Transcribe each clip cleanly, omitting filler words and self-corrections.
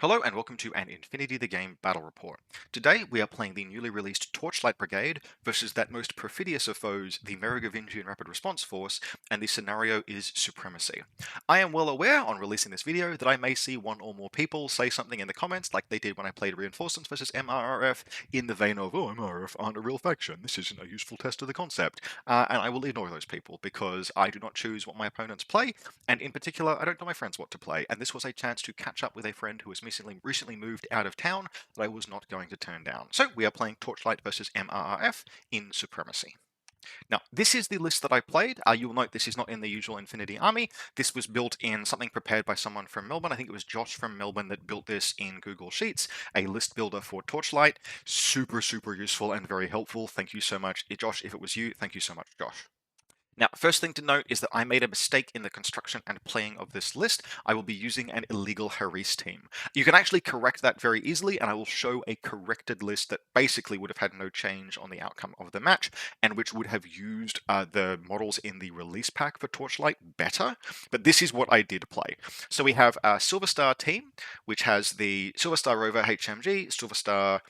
Hello and welcome to an Infinity the Game battle report. Today we are playing the newly released Torchlight Brigade versus that most perfidious of foes, the Merovingienne Rapid Response Force, and the scenario is Supremacy. I am well aware on releasing this video that I may see one or more people say something in the comments like they did when I played Reinforcements versus MRRF in the vein of, oh, MRRF aren't a real faction, this isn't a useful test of the concept, and I will ignore those people because I do not choose what my opponents play, and in particular I don't tell my friends what to play, and this was a chance to catch up with a friend who was recently moved out of town that I was not going to turn down. So we are playing Torchlight versus MRRF in Supremacy. Now, this is the list that I played. You will note this is not in the usual Infinity Army. This was built in something prepared by someone from Melbourne. I think it was Josh from Melbourne that built this in Google Sheets, a list builder for Torchlight. Super, super useful and very helpful. Thank you so much, Josh. If it was you, thank you so much, Josh. Now, first thing to note is that I made a mistake in the construction and playing of this list. I will be using an illegal Haris team. You can actually correct that very easily, and I will show a corrected list that basically would have had no change on the outcome of the match, and which would have used the models in the release pack for Torchlight better. But this is what I did play. So we have a Silver Star team, which has the Silver Star Rover HMG, Silver Star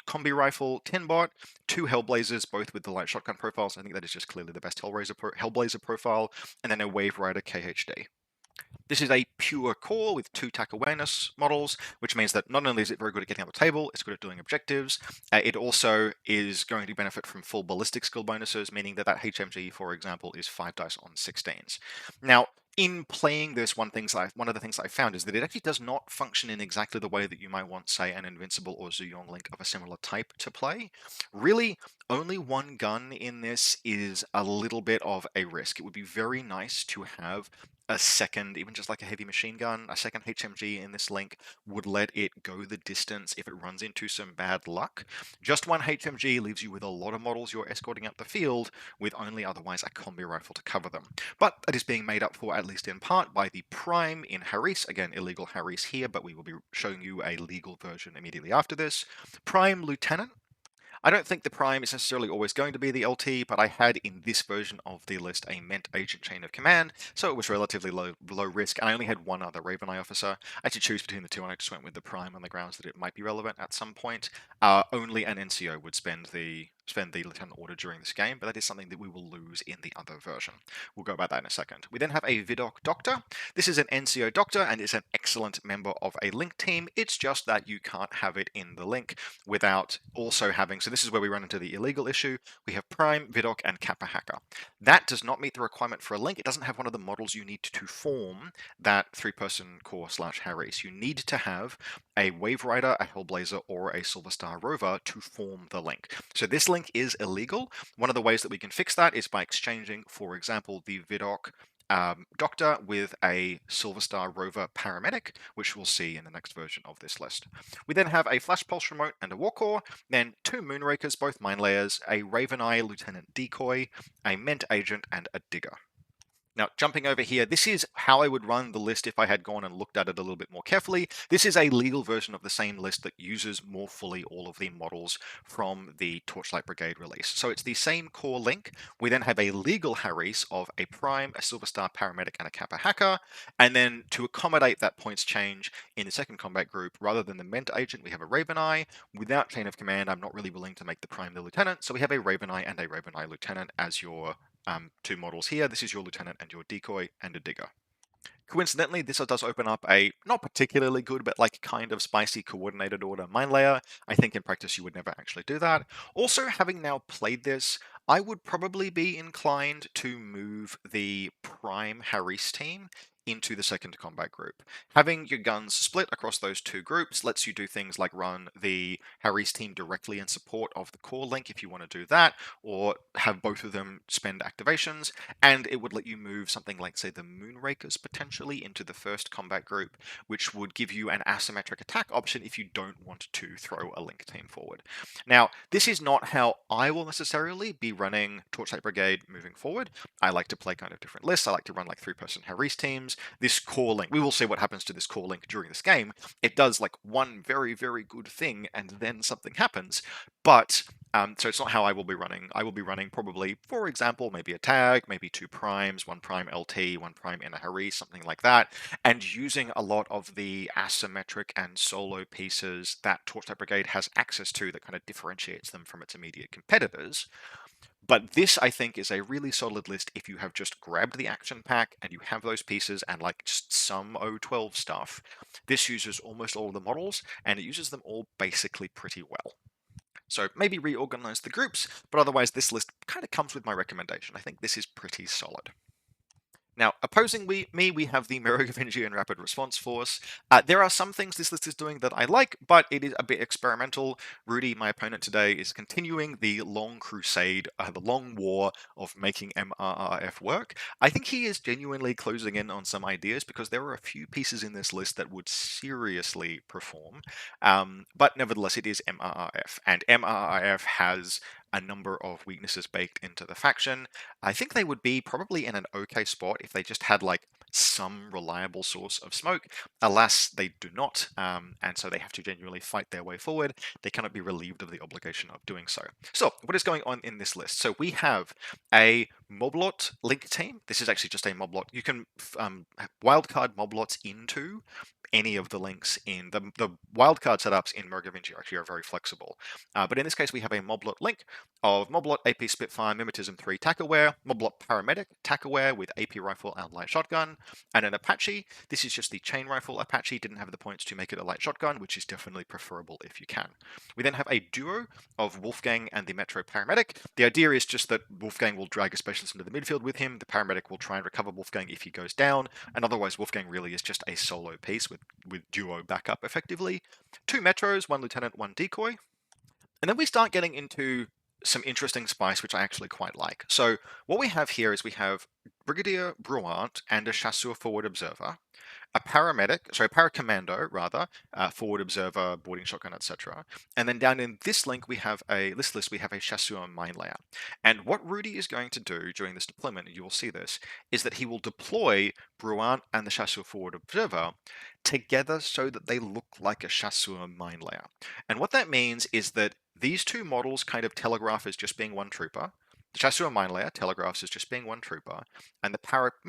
combi rifle, 10-bot, two Hellblazers, both with the light shotgun profiles. I think that is just clearly the best Hellblazer profile, and then a Wave Rider KHD. This is a pure core with two attack awareness models, which means that not only is it very good at getting on the table, it's good at doing objectives. It also is going to benefit from full ballistic skill bonuses, meaning that HMG, for example, is 5 dice on 16s. Now, in playing this, one of the things I found is that it actually does not function in exactly the way that you might want, say, an Invincible or Zuyong Link of a similar type to play. Really, only one gun in this is a little bit of a risk. It would be very nice to have a second, even just like a heavy machine gun, a second HMG in this link would let it go the distance if it runs into some bad luck. Just one HMG leaves you with a lot of models you're escorting up the field with only otherwise a combi rifle to cover them. But that is being made up for, at least in part, by the Prime in Haris. Again, illegal Haris here, but we will be showing you a legal version immediately after this. Prime Lieutenant. I don't think the Prime is necessarily always going to be the LT, but I had in this version of the list a Ment Agent Chain of Command, so it was relatively low risk, and I only had one other Raven Eye officer. I had to choose between the two, and I just went with the Prime on the grounds that it might be relevant at some point. Only an NCO would spend the Lieutenant order during this game, but that is something that we will lose in the other version. We'll go about that in a second. We then have a Vidocq Doctor. This is an NCO Doctor, and it's an excellent member of a Link team. It's just that you can't have it in the Link without also having, so this is where we run into the illegal issue. We have Prime, Vidocq, and Kappa Hacker. That does not meet the requirement for a Link. It doesn't have one of the models you need to form that 3-person core / Haris. You need to have a Wave Rider, a Hellblazer, or a Silver Star Rover to form the Link. So this Link is illegal. One of the ways that we can fix that is by exchanging, for example, the Vidocq Doctor with a Silver Star Rover Paramedic, which we'll see in the next version of this list. We then have a Flash Pulse Remote and a Warcore, then two Moonrakers, both Mine Layers, a Raven Eye Lieutenant Decoy, a Ment Agent, and a Digger. Now, jumping over here, this is how I would run the list if I had gone and looked at it a little bit more carefully. This is a legal version of the same list that uses more fully all of the models from the Torchlight Brigade release. So it's the same core link. We then have a legal Haris of a Prime, a Silver Star Paramedic, and a Kappa Hacker. And then to accommodate that points change in the second combat group, rather than the Ment Agent, we have a Raven Eye. Without Chain of Command, I'm not really willing to make the Prime the Lieutenant, so we have a Raven Eye and a Raven Eye Lieutenant as your two models here. This is your Lieutenant and your Decoy and a Digger. Coincidentally, this does open up a not particularly good, but like kind of spicy coordinated order Mine Layer. I think in practice you would never actually do that. Also, having now played this, I would probably be inclined to move the Prime Haris team into the second combat group. Having your guns split across those two groups lets you do things like run the Haris team directly in support of the core link if you want to do that, or have both of them spend activations, and it would let you move something like, say, the Moonrakers potentially into the first combat group, which would give you an asymmetric attack option if you don't want to throw a link team forward. Now, this is not how I will necessarily be running Torchlight Brigade moving forward. I like to play kind of different lists. I like to run like 3-person Haris teams. this core link. We will see what happens to this core link during this game. It does like one very, very good thing, and then something happens. But so it's not how I will be running. I will be running probably, for example, maybe a tag, maybe two primes, one prime LT, one prime in a hurry, something like that, and using a lot of the asymmetric and solo pieces that Torchlight Brigade has access to that kind of differentiates them from its immediate competitors. But this, I think, is a really solid list if you have just grabbed the action pack and you have those pieces and like just some O12 stuff. This uses almost all of the models, and it uses them all basically pretty well. So maybe reorganize the groups, but otherwise this list kind of comes with my recommendation. I think this is pretty solid. Now, opposing me, we have the Merovingienne Rapid Response Force. There are some things this list is doing that I like, but it is a bit experimental. Rudy, my opponent today, is continuing the long crusade, the long war of making MRRF work. I think he is genuinely closing in on some ideas because there are a few pieces in this list that would seriously perform. But nevertheless, it is MRRF, and MRRF has a number of weaknesses baked into the faction. I think they would be probably in an okay spot if they just had like some reliable source of smoke. Alas, they do not, and so they have to genuinely fight their way forward. They cannot be relieved of the obligation of doing so. So, what is going on in this list? So we have a Moblot link team. This is actually just a Moblot. You can wildcard Moblots into any of the links in the wildcard setups in Merovingienne actually are very flexible. But in this case, we have a Moblot link of Moblot AP Spitfire Mimetism 3 TAC-aware, Moblot Paramedic TAC-aware with AP Rifle and Light Shotgun, and an Apache. This is just the chain rifle Apache, didn't have the points to make it a light shotgun, which is definitely preferable if you can. We then have a duo of Wolfgang and the Metro Paramedic. The idea is just that Wolfgang will drag a specialist into the midfield with him, the Paramedic will try and recover Wolfgang if he goes down, and otherwise Wolfgang really is just a solo piece with duo backup effectively. Two Metros, one Lieutenant, one Decoy. And then we start getting into some interesting spice, which I actually quite like. So what we have here is we have Brigadier Bruant and a Chasseur Forward Observer, a paracommando rather, forward observer, boarding shotgun, etc. And then down in this link, we have this list, we have a Chasseur mine layer. And what Rudy is going to do during this deployment, and you will see this, is that he will deploy Bruant and the Chasseur forward observer together so that they look like a Chasseur mine layer. And what that means is that these two models kind of telegraph as just being one trooper. The Chasseur mine layer telegraphs as just being one trooper, and the paracommando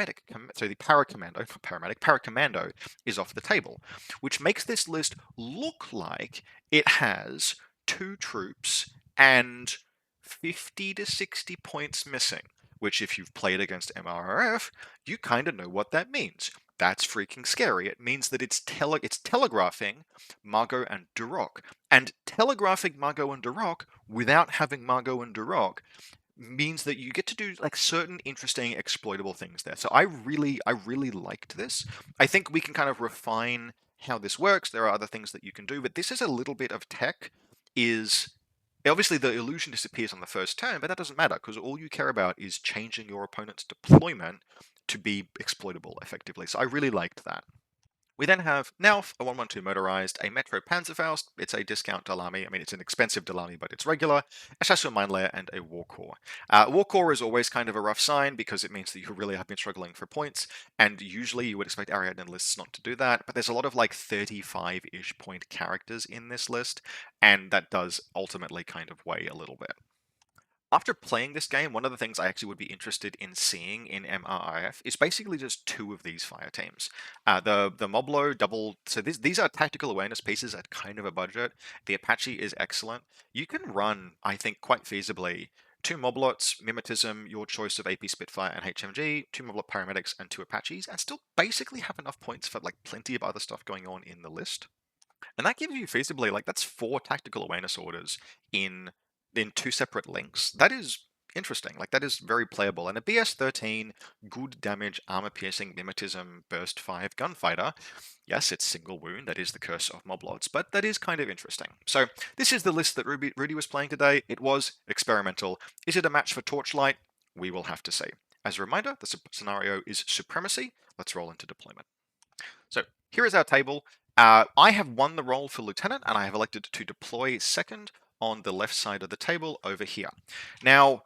is off the table, which makes this list look like it has two troops and 50 to 60 points missing, which if you've played against MRRF, you kind of know what that means. That's freaking scary. It means that it's telegraphing Margot and Duroc, and telegraphing Margot and Duroc without having Margot and Duroc means that you get to do like certain interesting exploitable things there. So I really liked this. I think we can kind of refine how this works. There are other things that you can do, but this is a little bit of tech. Obviously the illusion disappears on the first turn, but that doesn't matter because all you care about is changing your opponent's deployment to be exploitable effectively. So I really liked that. We then have Nauf, a 112 motorized, a Metro Panzerfaust, it's a discount Dalami, I mean it's an expensive Dalami but it's regular, a Chasseur Mine Layer, and a War Core. War Core is always kind of a rough sign because it means that you really have been struggling for points, and usually you would expect Ariadne lists not to do that, but there's a lot of like 35-ish point characters in this list, and that does ultimately kind of weigh a little bit. After playing this game, one of the things I actually would be interested in seeing in MRRF is basically just two of these fire teams. The Moblo double, so these are tactical awareness pieces at kind of a budget. The Apache is excellent. You can run, I think, quite feasibly two Moblots, Mimetism, your choice of AP Spitfire and HMG, two Moblot Paramedics, and two Apaches, and still basically have enough points for like plenty of other stuff going on in the list. And that gives you feasibly, like that's 4 tactical awareness orders in two separate links. That is interesting. Like that is very playable. And a BS-13, good damage, armor-piercing, mimetism, burst 5 gunfighter. Yes, it's single wound. That is the curse of Moblots, but that is kind of interesting. So this is the list that Rudy was playing today. It was experimental. Is it a match for Torchlight? We will have to see. As a reminder, the scenario is Supremacy. Let's roll into deployment. So here is our table. I have won the role for Lieutenant, and I have elected to deploy second on the left side of the table over here. Now,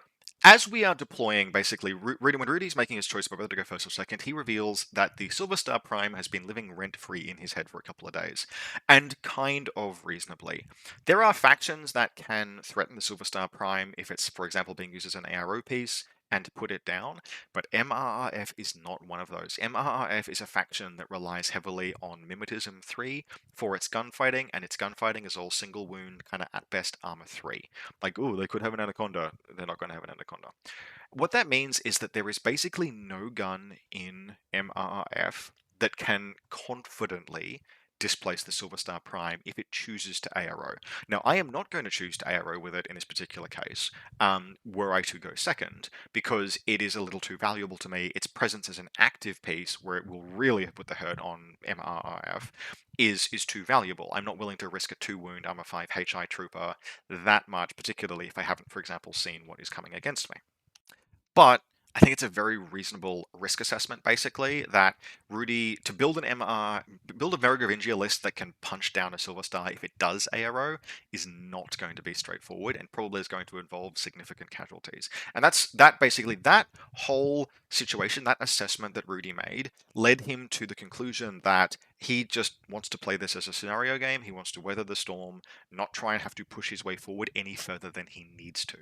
As we are deploying, basically, when Rudy's making his choice about whether to go first or second, he reveals that the Silver Star Prime has been living rent-free in his head for a couple of days, and kind of reasonably. There are factions that can threaten the Silver Star Prime if it's, for example, being used as an ARO piece and put it down, but MRRF is not one of those. MRRF is a faction that relies heavily on Mimetism 3 for its gunfighting, and its gunfighting is all single wound, kind of at best armor 3. Like, oh, they could have an anaconda. They're not going to have an anaconda. What that means is that there is basically no gun in MRRF that can confidently displace the Silver Star Prime if it chooses to ARO. Now, I am not going to choose to ARO with it in this particular case, were I to go second, because it is a little too valuable to me. Its presence as an active piece, where it will really put the hurt on MRRF, is too valuable. I'm not willing to risk a 2-wound armor 5 HI trooper that much, particularly if I haven't, for example, seen what is coming against me. But I think it's a very reasonable risk assessment, basically, that Rudy, to build build a Merovingienne list that can punch down a Silver Star if it does ARO, is not going to be straightforward and probably is going to involve significant casualties. And that whole situation, that assessment that Rudy made, led him to the conclusion that he just wants to play this as a scenario game. He wants to weather the storm, not try and have to push his way forward any further than he needs to.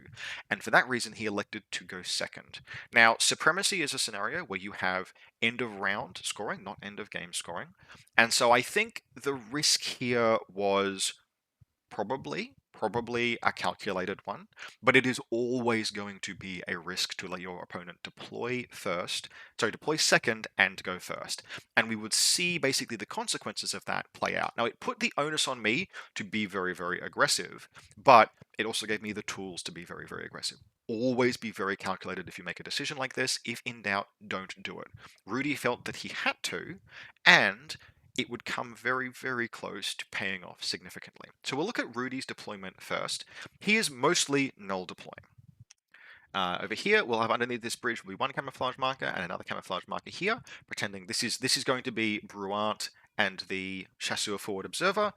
And for that reason, he elected to go second. Now, Supremacy is a scenario where you have end of round scoring, not end of game scoring. And so I think the risk here was probably a calculated one, but it is always going to be a risk to let your opponent deploy second and go first. And we would see basically the consequences of that play out. Now, it put the onus on me to be very, very aggressive, but it also gave me the tools to be very, very aggressive. Always be very calculated if you make a decision like this. If in doubt, don't do it. Rudy felt that he had to, and it would come very, very close to paying off significantly. So we'll look at Rudy's deployment first. He is mostly null deploying. Over here, we'll have underneath this bridge will be one camouflage marker and another camouflage marker here, pretending this is going to be Bruant and the Chasseur forward observer.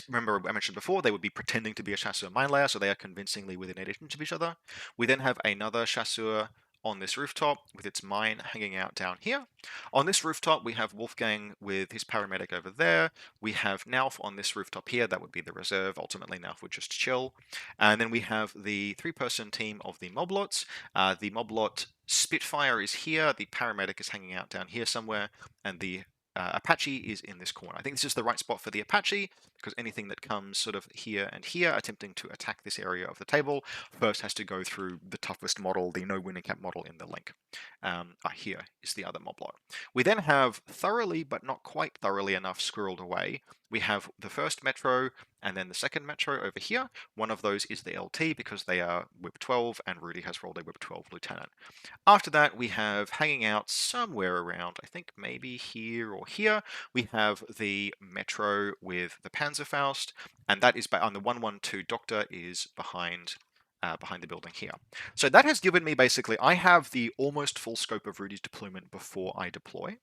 Remember I mentioned before, they would be pretending to be a Chasseur mine layer, so they are convincingly within 8 inches of each other. We then have another Chasseur on this rooftop with its mine hanging out down here. On this rooftop, we have Wolfgang with his paramedic over there. We have Nauf on this rooftop here. That would be the reserve. Ultimately, Nauf would just chill. And then we have the 3-person team of the Moblots. The Moblot Spitfire is here. The paramedic is hanging out down here somewhere. And the Apache is in this corner. I think this is the right spot for the Apache, because anything that comes sort of here and here, attempting to attack this area of the table, first has to go through the toughest model, the no winning cap model in the link. Here is the other Moblot. We then have thoroughly, but not quite thoroughly enough squirreled away. We have the first Metro and then the second Metro over here. One of those is the LT because they are Whip 12 and Rudy has rolled a Whip 12 Lieutenant. After that, we have hanging out somewhere around, I think maybe here or here, we have the Metro with the Panzerfaust, and that is on the 112 Doctor is behind the building here. So that has given me basically, I have the almost full scope of Rudy's deployment before I deploy.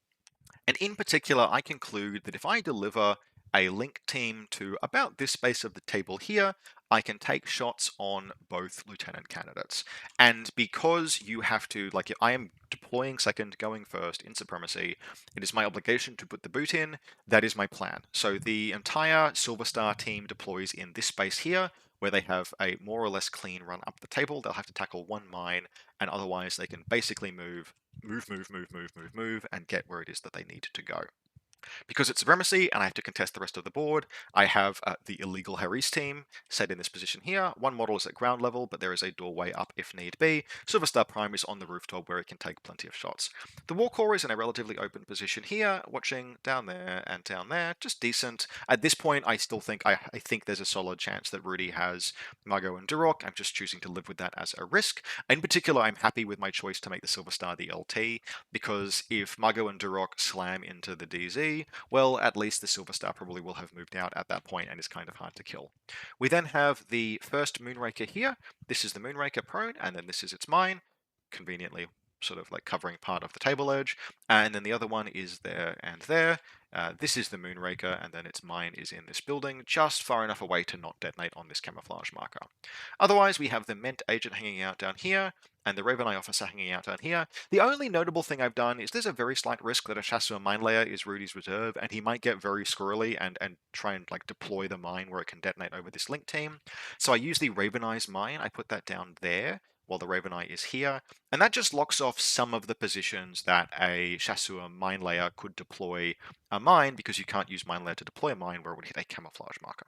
And in particular, I conclude that if I deliver a link team to about this space of the table here, I can take shots on both lieutenant candidates. And because you have to, like, I am deploying second, going first in Supremacy, it is my obligation to put the boot in. That is my plan. So the entire Silver Star team deploys in this space here, where they have a more or less clean run up the table. They'll have to tackle one mine, and otherwise they can basically move, and get where it is that they need to go. Because it's Supremacy and I have to contest the rest of the board, I have the illegal Harris team set in this position here. One model is at ground level, but there is a doorway up if need be. Silver Star Prime is on the rooftop where it can take plenty of shots. The War Core is in a relatively open position here, watching down there and down there, just decent. At this point, I still think I think there's a solid chance that Rudy has Margot and Duroc. I'm just choosing to live with that as a risk. In particular, I'm happy with my choice to make the Silver Star the LT, because if Margot and Duroc slam into the DZ, well, at least the Silver Star probably will have moved out at that point and is kind of hard to kill. We then have the first Moonraker here. This is the Moonraker prone, and then this is its mine, conveniently sort of like covering part of the table edge, and then the other one is there and there. This is the Moonraker, and then its mine is in this building, just far enough away to not detonate on this camouflage marker. Otherwise, we have the Ment agent hanging out down here, and the Raven Eye officer hanging out down here. The only notable thing I've done is there's a very slight risk that a Chasseur mine layer is Rudy's reserve, and he might get very squirrely and try and like deploy the mine where it can detonate over this link team. So I use the Raven Eye's mine, I put that down there, while the Raven Eye is here, and that just locks off some of the positions that a Chasseur mine layer could deploy a mine, because you can't use mine layer to deploy a mine where it would hit a camouflage marker.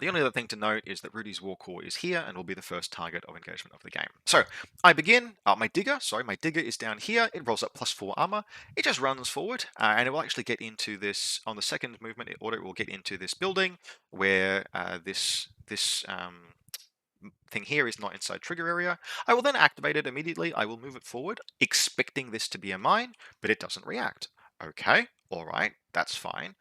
The only other thing to note is that Rudy's War Core is here and will be the first target of engagement of the game. So I begin, my digger is down here. It rolls up +4 armor. It just runs forward, and it will actually get into this, on the second movement order, it will get into this building where this thing here is not inside trigger area. I will then activate it immediately. I will move it forward, expecting this to be a mine, but it doesn't react. Okay, all right, that's fine.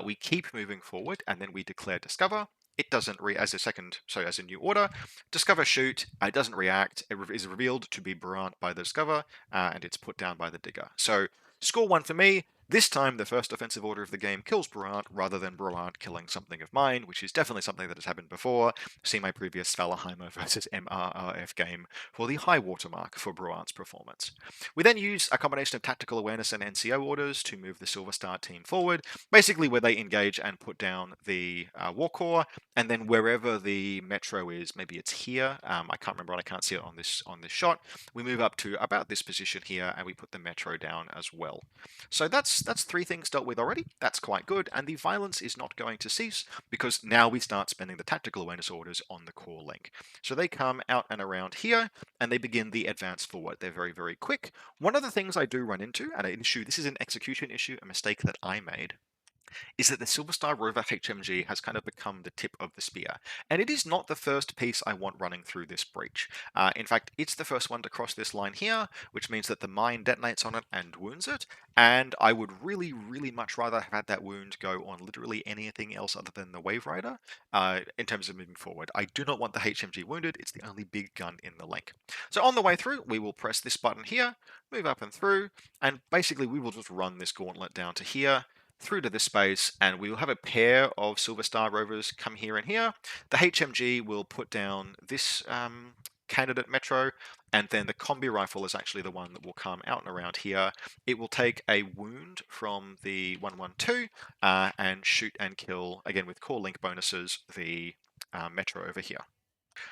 We keep moving forward, and then we declare discover. It doesn't as a new order. Discover shoot. It doesn't react. It is revealed to be Brant by the discover, and it's put down by the digger. So score 1 for me. This time, the first offensive order of the game kills Brant rather than Brant killing something of mine, which is definitely something that has happened before. See my previous Valaheimer versus MRRF game for the high watermark for Brant's performance. We then use a combination of tactical awareness and NCO orders to move the Silver Star team forward, basically where they engage and put down the War Core, and then wherever the Metro is, maybe it's here, I can't remember, I can't see it on this shot, we move up to about this position here, and we put the Metro down as well. So that's 3 things dealt with already. That's quite good, and the violence is not going to cease, because now we start spending the tactical awareness orders on the core link. So they come out and around here, and they begin the advance forward. They're very, very quick. One of the things I do run into, and an issue, this is an execution issue, a mistake that I made, is that the Silver Star Rover HMG has kind of become the tip of the spear. And it is not the first piece I want running through this breach. In fact, it's the first one to cross this line here, which means that the mine detonates on it and wounds it. And I would really, really much rather have had that wound go on literally anything else other than the Wave Rider in terms of moving forward. I do not want the HMG wounded. It's the only big gun in the link. So on the way through, we will press this button here, move up and through, and basically we will just run this gauntlet down to here, through to this space, and we will have a pair of Silver Star Rovers come here and here. The HMG will put down this candidate Metro, and then the combi rifle is actually the one that will come out and around here. It will take a wound from the 112 and shoot and kill, again with core link bonuses, the Metro over here.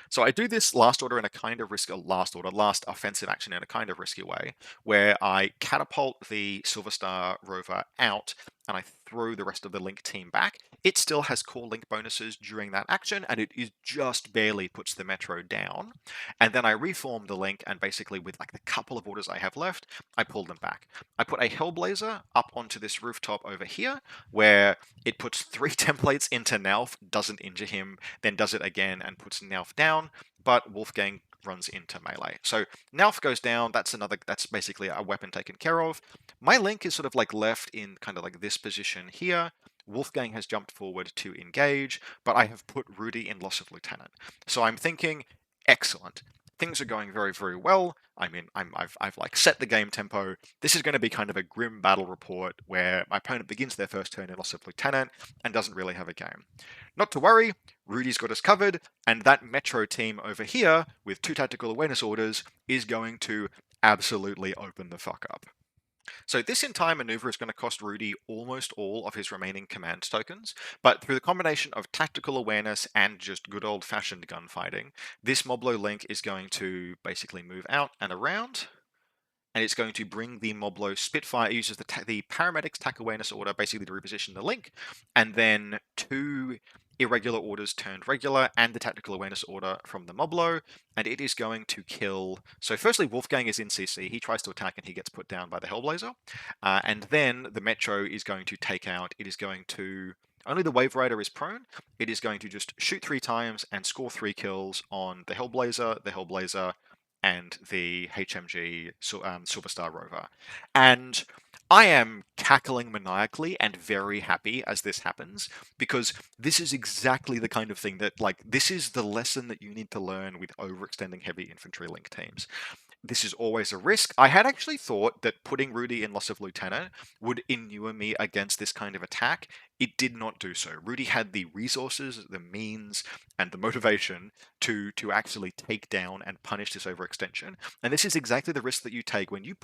So I do this last offensive action in a kind of risky way, where I catapult the Silver Star Rover out and I throw the rest of the Link team back. It still has core Link bonuses during that action, and it is just barely puts the Metro down. And then I reform the Link, and basically with like the couple of orders I have left, I pull them back. I put a Hellblazer up onto this rooftop over here, where it puts 3 templates into Nalf, doesn't injure him, then does it again and puts Nalf down, but Wolfgang runs into melee. So Nalf goes down, that's basically a weapon taken care of. My Link is sort of like left in kind of like this position here. Wolfgang has jumped forward to engage, but I have put Rudy in loss of lieutenant. So I'm thinking, excellent. Things are going very, very well. I mean, I've like set the game tempo. This is going to be kind of a grim battle report where my opponent begins their first turn in loss of lieutenant and doesn't really have a game. Not to worry, Rudy's got us covered, and that Metro team over here with 2 tactical awareness orders is going to absolutely open the fuck up. So this entire maneuver is going to cost Rudy almost all of his remaining command tokens, but through the combination of tactical awareness and just good old-fashioned gunfighting, this Moblo Link is going to basically move out and around, and it's going to bring the Moblo Spitfire. It uses the Paramedics Tac Awareness order basically to reposition the Link, and then 2 irregular orders turned regular, and the tactical awareness order from the Moblo, and it is going to kill. So firstly, Wolfgang is in CC. He tries to attack and he gets put down by the Hellblazer, and then the Metro is going to take out. It is going to. Only the Wave Rider is prone. It is going to just shoot 3 times and score 3 kills on the Hellblazer, and the HMG Silver Star Rover. And I am cackling maniacally and very happy as this happens, because this is exactly the kind of thing that, like, this is the lesson that you need to learn with overextending heavy infantry Link teams. this is always a risk. I had actually thought that putting Rudy in loss of lieutenant would inure me against this kind of attack. It did not do so. Rudy had the resources, the means, and the motivation to actually take down and punish this overextension. And this is exactly the risk that you take when you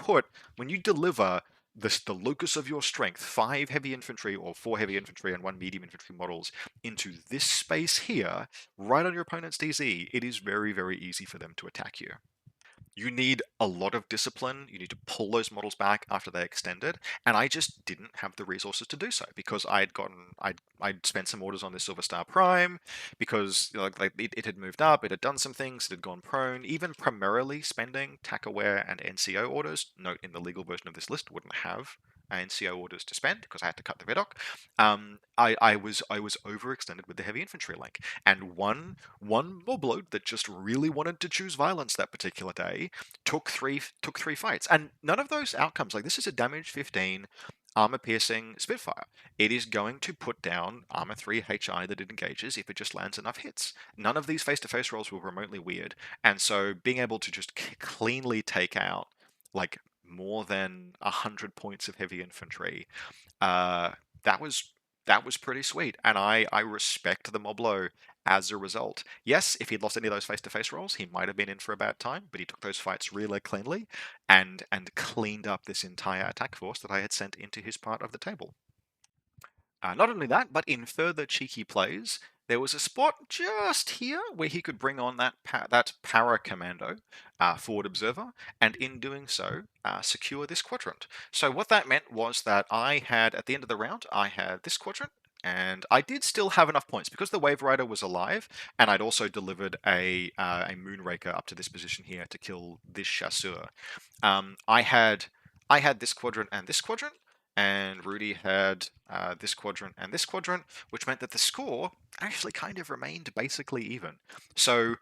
deliver the locus of your strength, 5 heavy infantry or 4 heavy infantry and 1 medium infantry models into this space here, right on your opponent's DZ. It is very, very easy for them to attack you. You need a lot of discipline. You need to pull those models back after they extended, and I just didn't have the resources to do so because I'd spent some orders on this Silver Star Prime because it had moved up, it had done some things, it had gone prone. Even primarily spending TAC aware and NCO orders. Note in the legal version of this list wouldn't have NCO orders to spend because I had to cut the Vidoc. I was overextended with the heavy infantry link, and one mobload that just really wanted to choose violence that particular day took three fights, and none of those outcomes, like, this is a damage 15 armor piercing Spitfire. It is going to put down armor 3 HI that it engages if it just lands enough hits. None of these face-to-face rolls were remotely weird, and so being able to just cleanly take out like more than 100 points of heavy infantry, uh, that was that was pretty sweet, and I respect the Moblo as a result. Yes, if he'd lost any of those face-to-face rolls, he might have been in for a bad time, but he took those fights really cleanly and cleaned up this entire attack force that I had sent into his part of the table. Not only that, but in further cheeky plays, there was a spot just here where he could bring on that para commando, forward observer, and in doing so, secure this quadrant. So what that meant was that I had, at the end of the round, I had this quadrant, and I did still have enough points because the Wave Rider was alive, and I'd also delivered a Moonraker up to this position here to kill this chasseur. I had this quadrant and this quadrant, and Rudy had this quadrant and this quadrant, which meant that the score actually kind of remained basically even. So,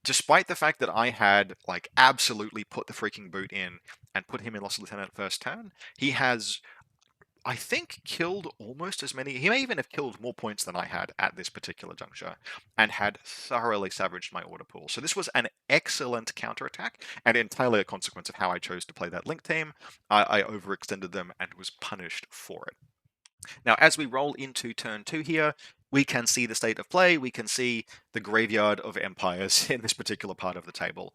despite the fact that I had like absolutely put the freaking boot in and put him in loss of lieutenant first turn, he has, I think, killed almost as many. He may even have killed more points than I had at this particular juncture, and had thoroughly savaged my order pool. So this was an excellent counterattack, and entirely a consequence of how I chose to play that link team. I overextended them and was punished for it. Now, as we roll into turn 2 here, we can see the state of play. We can see the graveyard of empires in this particular part of the table.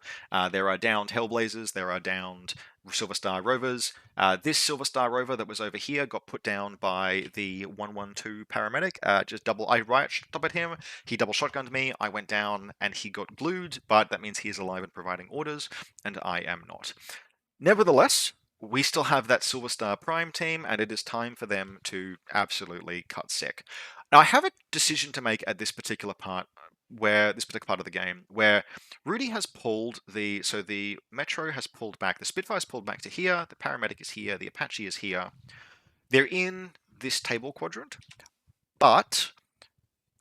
There are downed Hellblazers, there are downed Silver Star Rovers. This Silver Star Rover that was over here got put down by the 112 paramedic. I right shot at him, he double shotgunned me, I went down, and he got glued, but that means he is alive and providing orders, and I am not. Nevertheless, we still have that Silver Star Prime team, and it is time for them to absolutely cut sick. Now, I have a decision to make at this particular part, of the game, where Rudy has pulled the Metro has pulled back, the Spitfire's pulled back to here, the Paramedic is here, the Apache is here. They're in this table quadrant, but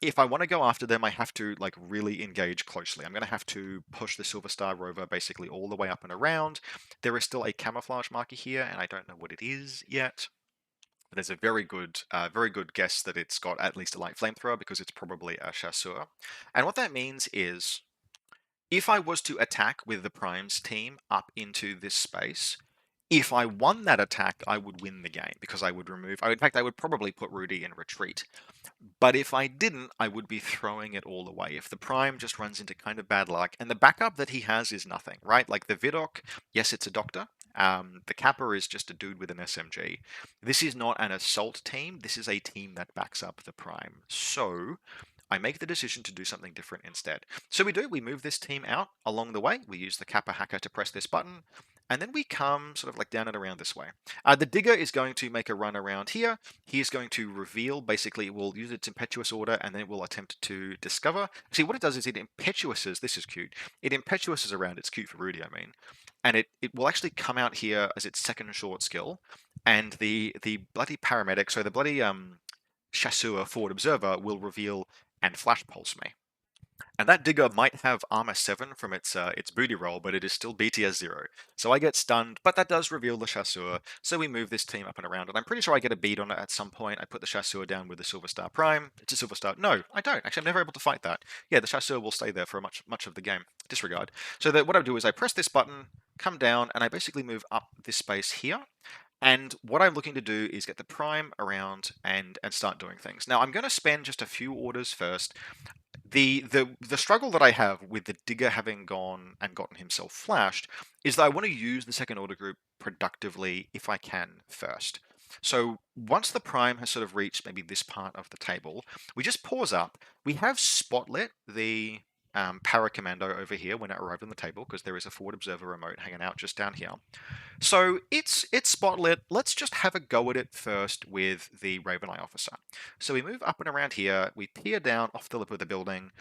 if I want to go after them, I have to like really engage closely. I'm going to have to push the Silver Star Rover basically all the way up and around. There is still a camouflage marker here, and I don't know what it is yet. But there's a very good guess that it's got at least a light flamethrower because it's probably a chasseur. And what that means is, if I was to attack with the Primes team up into this space, if I won that attack, I would win the game because I would in fact, I would probably put Rudy in retreat. But if I didn't, I would be throwing it all away. If the Prime just runs into kind of bad luck, and the backup that he has is nothing, right? Like the Vidoc, yes, it's a doctor. The Kappa is just a dude with an SMG. This is not an assault team. This is a team that backs up the Prime. So I make the decision to do something different instead. So we move this team out along the way. We use the Kappa hacker to press this button, and then we come sort of like down and around this way. The Digger is going to make a run around here. He is going to reveal, basically, it will use its impetuous order, and then it will attempt to discover. See, what it does is it impetuouses, this is cute, it impetuouses around, it's cute for Rudy, I mean, and it will actually come out here as its second short skill, and the bloody paramedic, so the bloody chasseur forward observer will reveal and flash pulse me. And that digger might have armor 7 from its booty roll, but it is still BTS 0. So I get stunned, but that does reveal the Chasseur. So we move this team up and around, and I'm pretty sure I get a beat on it at some point. I put the Chasseur down with the Silver Star Prime. It's a Silver Star. No, I don't. Actually, I'm never able to fight that. Yeah, the Chasseur will stay there for much of the game. Disregard. So that what I do is I press this button, come down, and I basically move up this space here. And what I'm looking to do is get the prime around and start doing things. Now I'm going to spend just a few orders first. The struggle that I have with the digger having gone and gotten himself flashed is that I want to use the second order group productively if I can first. So once the prime has sort of reached maybe this part of the table, we just pause up. We have spotlit the para commando over here when it arrived on the table because there is a forward observer remote hanging out just down here. So it's spotlit. Let's just have a go at it first with the Raven Eye officer. So we move up and around here, we peer down off the lip of the building,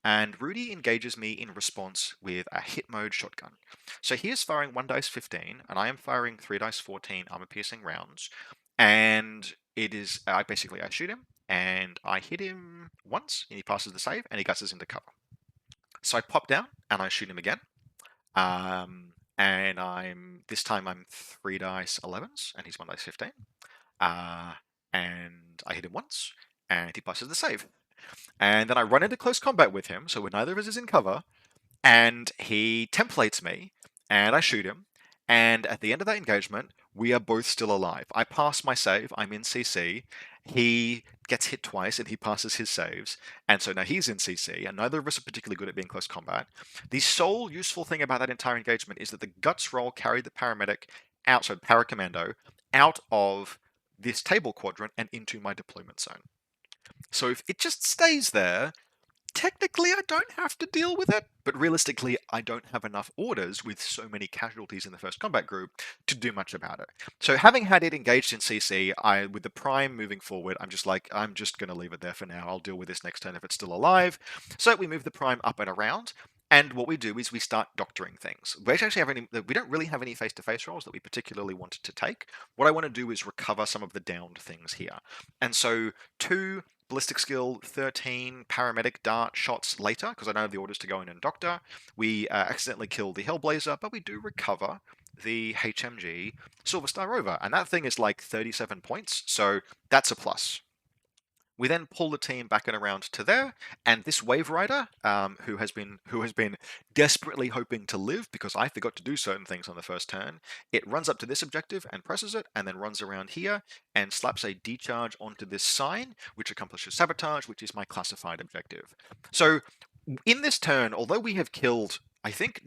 and Rudy engages me in response with a hit mode shotgun. So he is firing 1 dice 15, and I am firing 3 dice 14 armor piercing rounds. And it is, I shoot him, and I hit him once, and he passes the save, and he guts us into cover. So I pop down, and I shoot him again. And this time I'm 3 dice 11s, and he's 1 dice 15. And I hit him once, and he passes the save. And then I run into close combat with him, so neither of us is in cover, and he templates me, and I shoot him. And at the end of that engagement, we are both still alive. I pass my save, I'm in CC. He gets hit twice and he passes his saves. And so now he's in CC, and neither of us are particularly good at being close combat. The sole useful thing about that entire engagement is that the guts roll carried the paramedic out, so paracommando, out of this table quadrant and into my deployment zone. So if it just stays there, technically I don't have to deal with it, but realistically I don't have enough orders with so many casualties in the first combat group to do much about it. So having had it engaged in CC, with the prime moving forward, I'm just going to leave it there for now. I'll deal with this next turn if it's still alive. So we move the prime up and around, and what we do is we start doctoring things. We don't really have any face-to-face rolls that we particularly wanted to take. What I want to do is recover some of the downed things here. And so 2 ballistic skill 13 paramedic dart shots later, because I don't have the orders to go in and doctor, we accidentally kill the Hellblazer, but we do recover the HMG Silver Star Rover, and that thing is like 37 points, so that's a plus. We then pull the team back and around to there, and this Wave Rider, who has been desperately hoping to live because I forgot to do certain things on the first turn, it runs up to this objective and presses it, and then runs around here and slaps a decharge onto this sign, which accomplishes sabotage, which is my classified objective. So in this turn, although we have killed, I think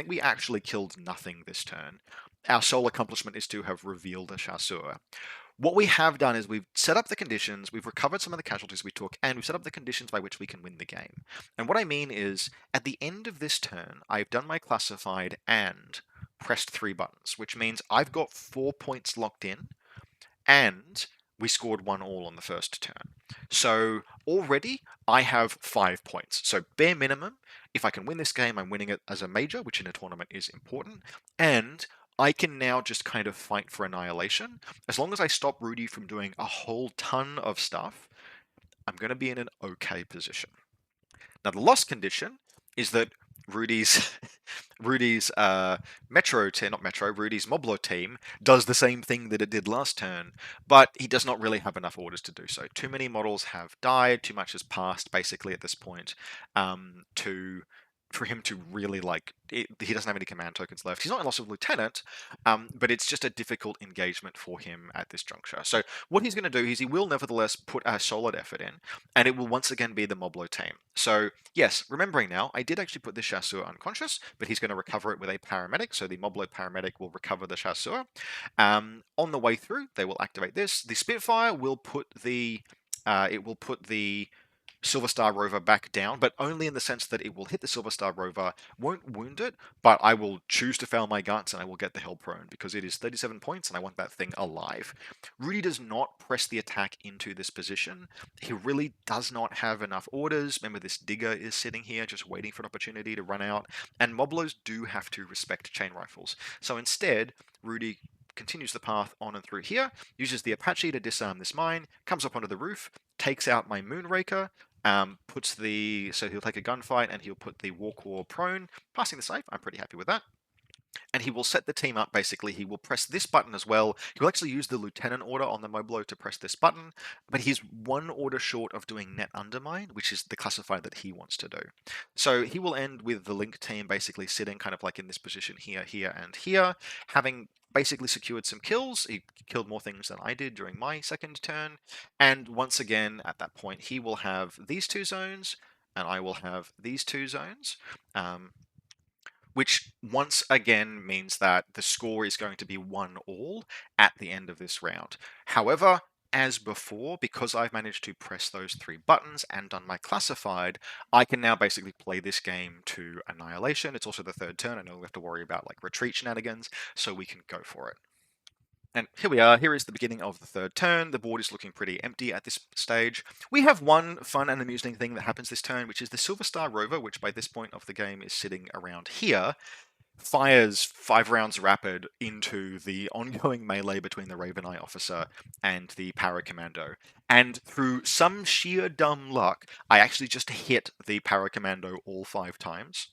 we actually killed nothing this turn. Our sole accomplishment is to have revealed a Chasseur. What we have done is we've set up the conditions, we've recovered some of the casualties we took, and we've set up the conditions by which we can win the game. And what I mean is, at the end of this turn, I've done my classified and pressed 3 buttons, which means I've got 4 points locked in, and we scored 1 all on the first turn. So already I have 5 points. So bare minimum, if I can win this game, I'm winning it as a major, which in a tournament is important, and I can now just kind of fight for annihilation. As long as I stop Rudy from doing a whole ton of stuff, I'm going to be in an okay position. Now, the loss condition is that Rudy's Rudy's Moblo team does the same thing that it did last turn, but he does not really have enough orders to do so. Too many models have died, too much has passed basically at this point for him to really he doesn't have any command tokens left. He's not in loss of lieutenant, but it's just a difficult engagement for him at this juncture. So what he's going to do is he will nevertheless put a solid effort in, and it will once again be the Moblo team. So yes, remembering now, I did actually put the Chasseur unconscious, but he's going to recover it with a paramedic, so the Moblo paramedic will recover the Chasseur. On the way through, they will activate this. The Spitfire will put the Silver Star Rover back down, but only in the sense that it will hit the Silver Star Rover, won't wound it, but I will choose to fail my guts and I will get the hell prone because it is 37 points and I want that thing alive. Rudy does not press the attack into this position. He really does not have enough orders. Remember, this digger is sitting here just waiting for an opportunity to run out, and Moblos do have to respect chain rifles. So instead, Rudy continues the path on and through here, uses the Apache to disarm this mine, comes up onto the roof, takes out my Moonraker, So he'll take a gunfight and he'll put the Warcore prone, passing the save. I'm pretty happy with that. And he will set the team up. Basically, he will press this button as well. He will actually use the lieutenant order on the Moblo to press this button, but he's one order short of doing net undermine, which is the classified that he wants to do. So he will end with the link team basically sitting kind of like in this position here, here, and here, having basically secured some kills. He killed more things than I did during my second turn. And once again, at that point, he will have these two zones, and I will have these two zones. Which once again means that the score is going to be 1-all at the end of this round. However, as before, because I've managed to press those 3 buttons and done my classified, I can now basically play this game to annihilation. It's also the 3rd turn. I know we have to worry about like retreat shenanigans, so we can go for it. And here we are. Here is the beginning of the 3rd turn. The board is looking pretty empty at this stage. We have one fun and amusing thing that happens this turn, which is the Silver Star Rover, which by this point of the game is sitting around here, fires 5 rounds rapid into the ongoing melee between the Raven Eye officer and the Para Commando. And through some sheer dumb luck, I actually just hit the Para Commando all 5 times,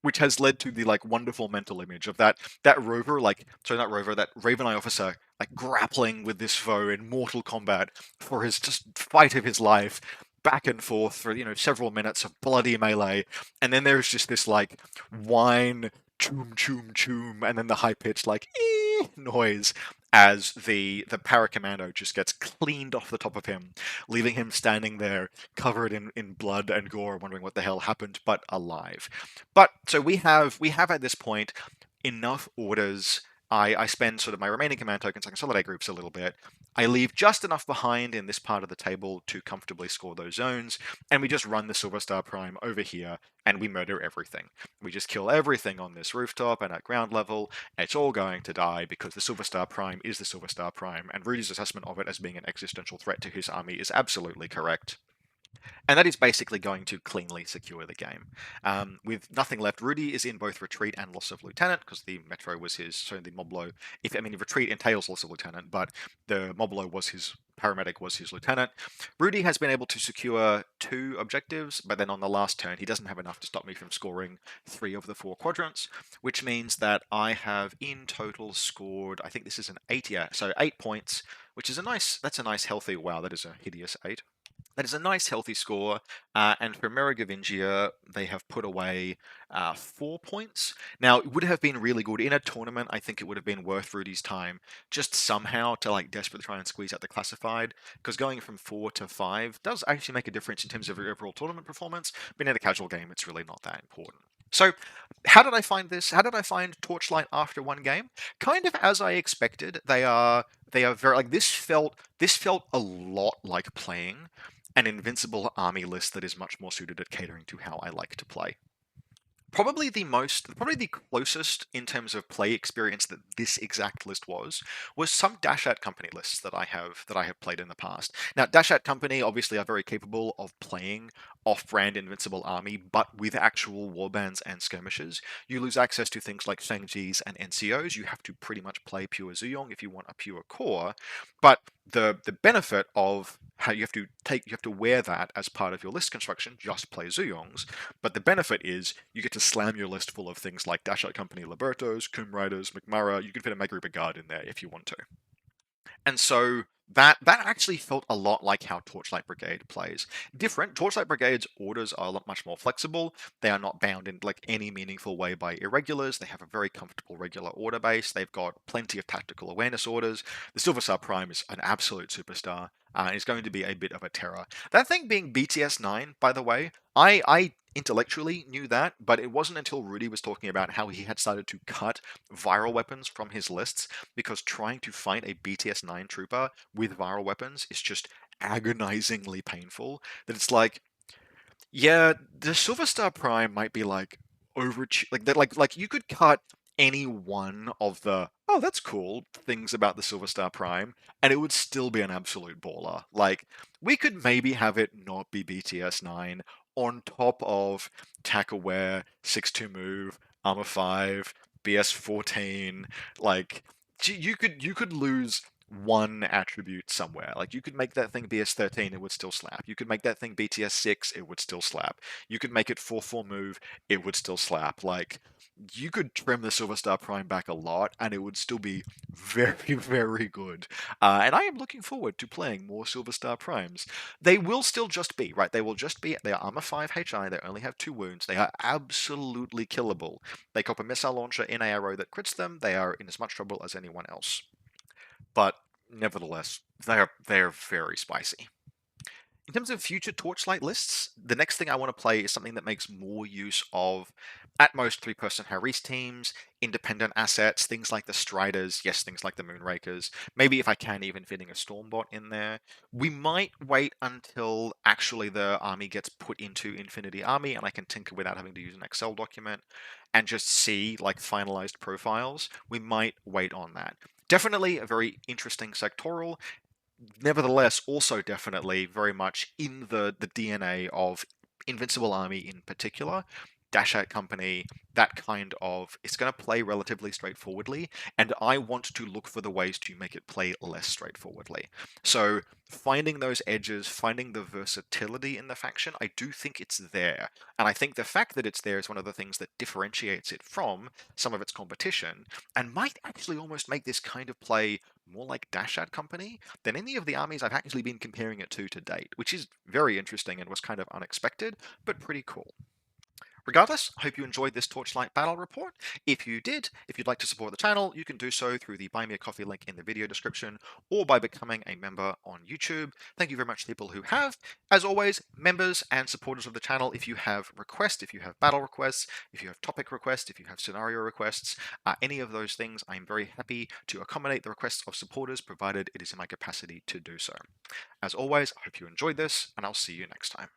which has led to the like wonderful mental image of that rover, that Raven Eye officer like grappling with this foe in mortal combat for his just fight of his life, back and forth for several minutes of bloody melee, and then there's just this like whine, choom choom choom, and then the high pitched like noise as the paracommando just gets cleaned off the top of him, leaving him standing there covered in blood and gore, wondering what the hell happened, but alive. But so we have at this point enough orders. I spend sort of my remaining command tokens, I consolidate groups a little bit. I leave just enough behind in this part of the table to comfortably score those zones, and we just run the Silver Star Prime over here, and we murder everything. We just kill everything on this rooftop and at ground level, and it's all going to die because the Silver Star Prime is the Silver Star Prime, and Rudy's assessment of it as being an existential threat to his army is absolutely correct. And that is basically going to cleanly secure the game. With nothing left, Rudy is in both retreat and loss of lieutenant, because the Metro was his, so the Moblo, retreat entails loss of lieutenant, but the Moblo was his, paramedic was his lieutenant. Rudy has been able to secure 2 objectives, but then on the last turn, he doesn't have enough to stop me from scoring 3 of the 4 quadrants, which means that I have in total scored, I think this is an 8, yeah, so 8 points, which is that's a nice healthy, wow, that is a hideous 8. That is a nice, healthy score, and for Merovingienne, they have put away 4 points. Now, it would have been really good in a tournament. I think it would have been worth Rudy's time just somehow to like desperately try and squeeze out the classified, because going from 4 to 5 does actually make a difference in terms of your overall tournament performance. But in a casual game, it's really not that important. So, how did I find this? How did I find Torchlight after 1 game? Kind of as I expected. They are very like this felt a lot like playing an invincible army list that is much more suited at catering to how I like to play. Probably the closest in terms of play experience that this exact list was some Dash At Company lists that I have played in the past. Now, Dash At Company obviously are very capable of playing off-brand Invincible Army, but with actual warbands and skirmishes. You lose access to things like Shang-Chi's and NCOs. You have to pretty much play pure Zuyong if you want a pure core. But the benefit of how you have to wear that as part of your list construction, just play Zuyongs. But the benefit is you get to slam your list full of things like Dash Out Company, Libertos, Coom Riders, McMurra. You can fit a Mega Brigade in there if you want to. And so that actually felt a lot like how Torchlight Brigade plays. Different. Torchlight Brigade's orders are a lot much more flexible. They are not bound in like any meaningful way by irregulars. They have a very comfortable regular order base. They've got plenty of tactical awareness orders. The Silver Star Prime is an absolute superstar. Is going to be a bit of a terror. That thing being BTS 9, by the way, I intellectually knew that, but it wasn't until Rudy was talking about how he had started to cut viral weapons from his lists, because trying to fight a BTS 9 trooper with viral weapons is just agonizingly painful, that it's like, yeah, the Silver Star Prime might be like over like that, like you could cut any one of the that's cool things about the Silver Star Prime, and it would still be an absolute baller. Like, we could maybe have it not be BTS 9 on top of tack aware, 6-2 move, armor 5, BS 14. Like, you could lose one attribute somewhere. Like you could make that thing BS13, it would still slap. You could make that thing BTS6, it would still slap. You could make it 4/4 move, it would still slap. Like you could trim the Silver Star Prime back a lot, and it would still be very, very good. And I am looking forward to playing more Silver Star Primes. They will still just be, right? They will just be, they are Armor 5 HI, they only have 2 wounds, they are absolutely killable. They cop a missile launcher in a arrow that crits them, they are in as much trouble as anyone else. But nevertheless, they're very spicy. In terms of future Torchlight lists, the next thing I want to play is something that makes more use of, at most, 3-person Harris teams, independent assets, things like the Striders, yes, things like the Moonrakers, maybe if I can even fitting a Stormbot in there. We might wait until actually the army gets put into Infinity Army and I can tinker without having to use an Excel document and just see like finalized profiles. We might wait on that. Definitely a very interesting sectoral, nevertheless, also definitely very much in the DNA of Invincible Army in particular. Dash Out Company, that kind of, it's going to play relatively straightforwardly, and I want to look for the ways to make it play less straightforwardly. So, finding those edges, finding the versatility in the faction, I do think it's there. And I think the fact that it's there is one of the things that differentiates it from some of its competition, and might actually almost make this kind of play more like Dash Out Company than any of the armies I've actually been comparing it to date, which is very interesting and was kind of unexpected, but pretty cool. Regardless, I hope you enjoyed this Torchlight battle report. If you did, if you'd like to support the channel, you can do so through the Buy Me a Coffee link in the video description or by becoming a member on YouTube. Thank you very much to people who have. As always, members and supporters of the channel, if you have requests, if you have battle requests, if you have topic requests, if you have scenario requests, any of those things, I'm very happy to accommodate the requests of supporters, provided it is in my capacity to do so. As always, I hope you enjoyed this, and I'll see you next time.